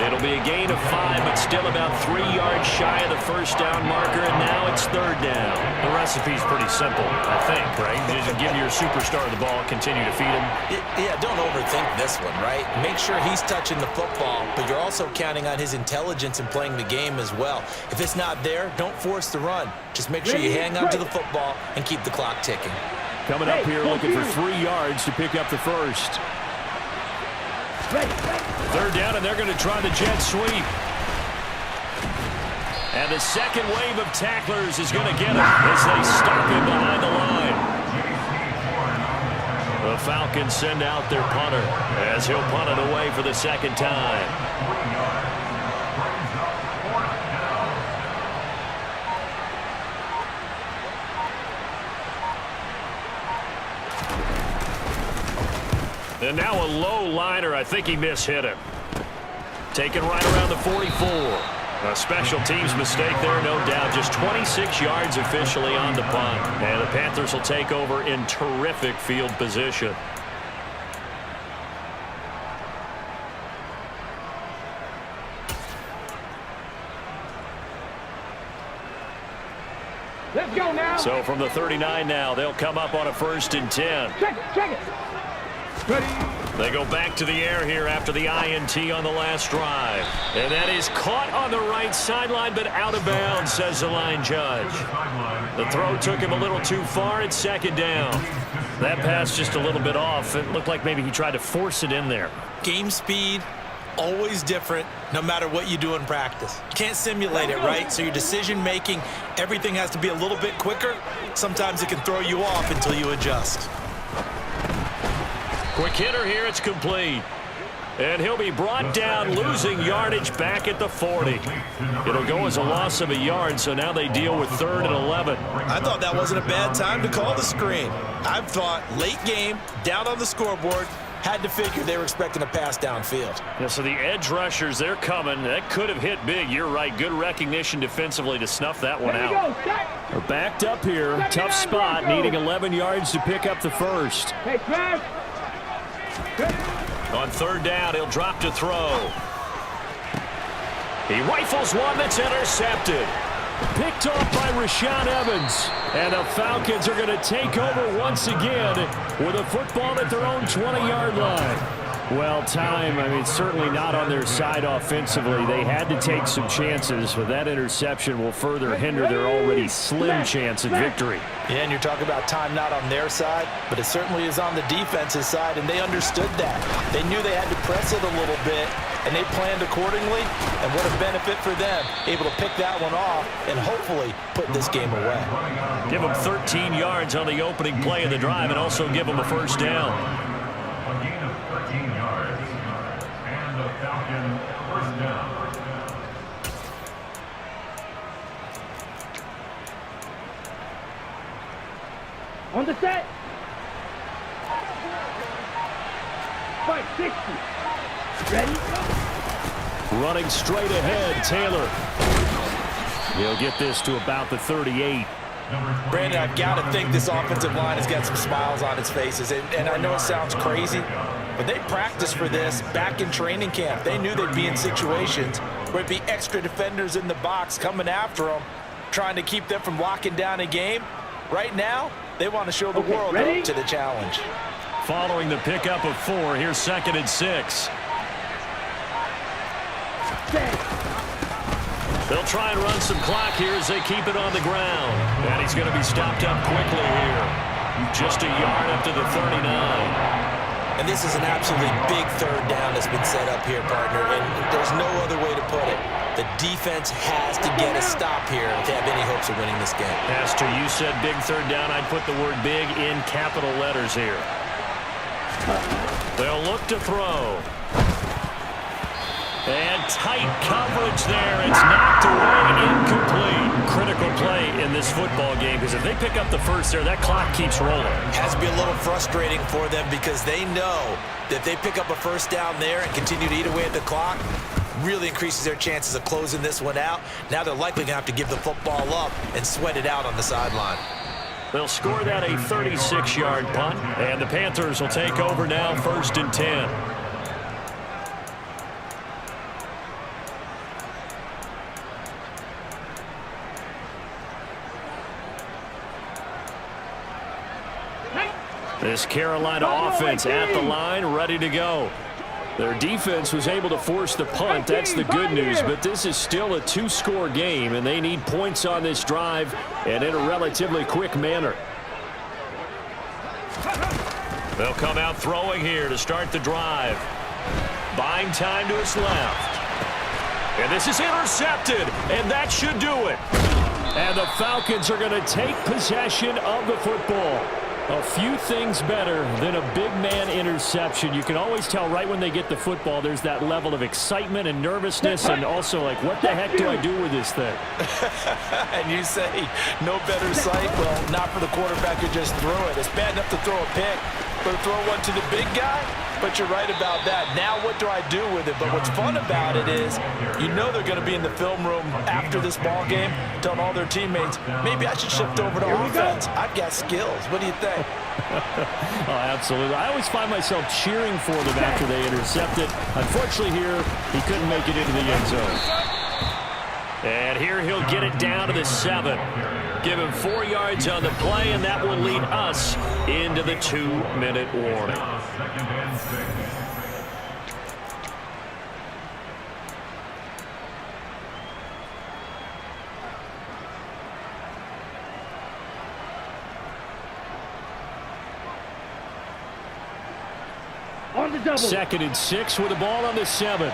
It'll be a gain of 5, but still about 3 yards shy of the first down marker, and now it's 3rd down. The recipe's pretty simple, I think, right? Just give your superstar the ball, continue to feed him. Yeah, don't overthink this one, right? Make sure he's touching the football, but you're also counting on his intelligence in playing the game as well. If it's not there, don't force the run. Just make sure you hang on to the football and keep the clock ticking. Coming up here looking for 3 yards to pick up the first. 3rd down, and they're going to try the jet sweep. And the second wave of tacklers is going to get him as they stop him behind the line. The Falcons send out their punter as he'll punt it away for the second time. And now a low liner. I think he mishit him. Taken right around the 44. A special teams mistake there, no doubt. Just 26 yards officially on the punt. And the Panthers will take over in terrific field position. Let's go now. So from the 39 now, they'll come up on a 1st and 10. Check it. Ready. They go back to the air here after the INT on the last drive. And that is caught on the right sideline, but out of bounds, says the line judge. The throw took him a little too far at 2nd down. That pass just a little bit off. It looked like maybe he tried to force it in there. Game speed, always different, no matter what you do in practice. You can't simulate it, right? So your decision-making, everything has to be a little bit quicker. Sometimes it can throw you off until you adjust. Quick hitter here, it's complete. And he'll be brought down, losing yardage back at the 40. It'll go as a loss of a yard, so now they deal with 3rd and 11. I thought that wasn't a bad time to call the screen. I've thought late game, down on the scoreboard, had to figure they were expecting a pass downfield. Yeah, so the edge rushers, they're coming. That could have hit big. You're right. Good recognition defensively to snuff that one out. They're backed up here. Tough spot, needing 11 yards to pick up the first. Hey, Trav. On 3rd down, he'll drop to throw. He rifles one that's intercepted. Picked off by Rashaan Evans. And the Falcons are going to take over once again with a football at their own 20-yard line. Well, time, I mean, certainly not on their side offensively. They had to take some chances, but that interception will further hinder their already slim chance at victory. Yeah, and you're talking about time not on their side, but it certainly is on the defense's side, and they understood that. They knew they had to press it a little bit, and they planned accordingly, and what a benefit for them, able to pick that one off and hopefully put this game away. Give them 13 yards on the opening play of the drive and also give them a 1st down. A gain of 13 yards. And the Falcons 1st down. On the set. 560. Ready? Running straight ahead, Taylor. He'll get this to about the 38. Brandon, I've got to think this offensive line has got some smiles on its faces. And I know it sounds crazy, but they practiced for this back in training camp. They knew they'd be in situations where it'd be extra defenders in the box coming after them, trying to keep them from locking down a game. Right now, they want to show the world up to the challenge. Following the pickup of 4, here's 2nd and 6. They'll try and run some clock here as they keep it on the ground. And he's going to be stopped up quickly here. Just a yard up to the 39. And this is an absolutely big 3rd down that's been set up here, partner. And there's no other way to put it. The defense has to get a stop here if they have any hopes of winning this game. Pastor, you said big 3rd down. I'd put the word big in capital letters here. They'll look to throw. And tight coverage there. It's knocked away, incomplete. Critical play in this football game because if they pick up the first there, that clock keeps rolling. Has to be a little frustrating for them because they know that if they pick up a 1st down there and continue to eat away at the clock, really increases their chances of closing this one out. Now they're likely going to have to give the football up and sweat it out on the sideline. They'll score that a 36-yard punt, and the Panthers will take over now 1st and 10. This Carolina offense at the line, ready to go. Their defense was able to force the punt. That's the good news, but this is still a 2-score game, and they need points on this drive and in a relatively quick manner. They'll come out throwing here to start the drive. Buying time to his left. And this is intercepted, and that should do it. And the Falcons are going to take possession of the football. A few things better than a big man interception. You can always tell right when they get the football, there's that level of excitement and nervousness, and also like, what the heck do I do with this thing? And you say, no better sight? Well, not for the quarterback who just threw it. It's bad enough to throw a pick, but to throw one to the big guy? But you're right about that. Now what do I do with it? But what's fun about it is you know they're going to be in the film room after this ball game telling all their teammates, maybe I should shift over to offense. I've got skills. What do you think? Oh, absolutely. I always find myself cheering for them after they intercept it. Unfortunately here, he couldn't make it into the end zone. And here he'll get it down to the 7. Give him 4 yards on the play, and that will lead us into the 2-minute warning. Second and 6. On the double. 2nd and 6 with the ball on the 7.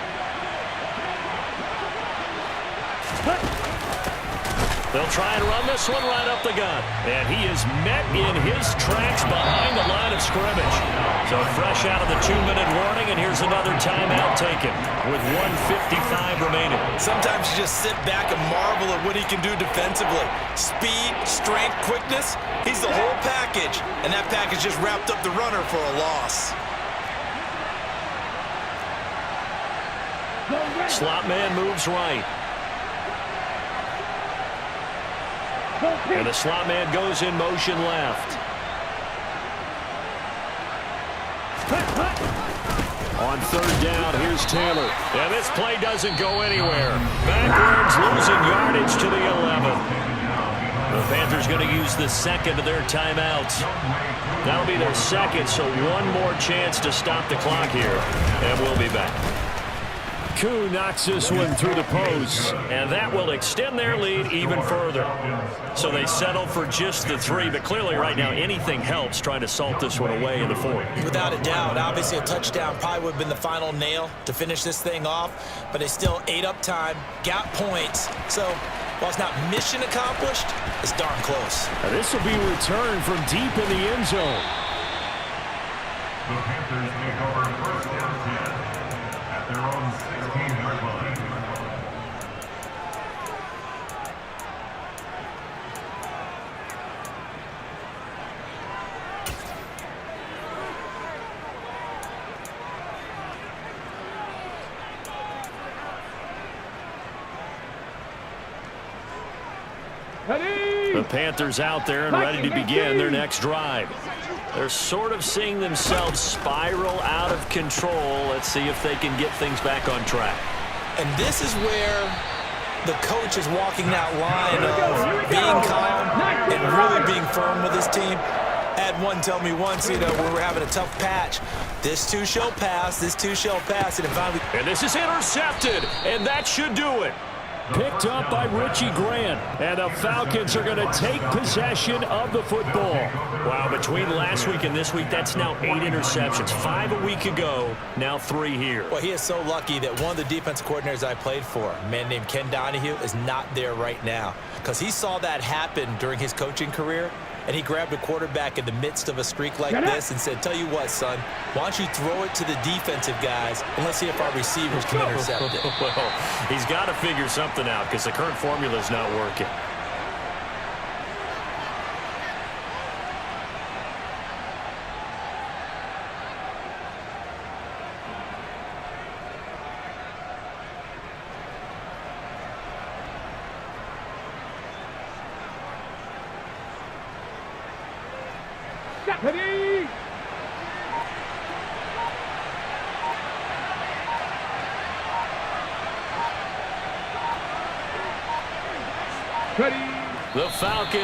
They'll try and run this one right up the gut. And he is met in his tracks behind the line of scrimmage. So fresh out of the 2-minute warning, and here's another timeout taken with 1:55 remaining. Sometimes you just sit back and marvel at what he can do defensively. Speed, strength, quickness. He's the whole package. And that package just wrapped up the runner for a loss. Slot man moves right. And the slot man goes in motion left. On 3rd down, here's Taylor. And this play doesn't go anywhere. Backwards, losing yardage to the 11. The Panthers going to use the 2nd of their timeouts. That'll be their 2nd, so one more chance to stop the clock here. And we'll be back. Koo knocks this one through the post. And that will extend their lead even further. So they settle for just the 3, but clearly right now anything helps trying to salt this one away in the 4th. Without a doubt, obviously a touchdown probably would have been the final nail to finish this thing off, but they still ate up time, got points. So while it's not mission accomplished, it's darn close. Now this will be returned from deep in the end zone. The Panthers take over 1st down 10 at their own 16-yard line. The Panthers out there and ready to begin their next drive. They're sort of seeing themselves spiral out of control. Let's see if they can get things back on track. And this is where the coach is walking that line of being calm and really being firm with his team. Had one tell me once, when we're having a tough patch, this too shall pass, this too shall pass. And finally, and this is intercepted, and that should do it. Picked up by Richie Grant. And the Falcons are going to take possession of the football. Wow, between last week and this week, that's now 8 interceptions. 5 a week ago, now 3 here. well, he is so lucky that one of the defensive coordinators I played for, a man named Ken Donahue, is not there right now. Because he saw that happen during his coaching career, and he grabbed a quarterback in the midst of a streak like this and said, tell you what, son, why don't you throw it to the defensive guys, and let's see if our receivers can intercept it. Well, he's got to figure something out because the current formula is not working. Ready? Ready? The Falcons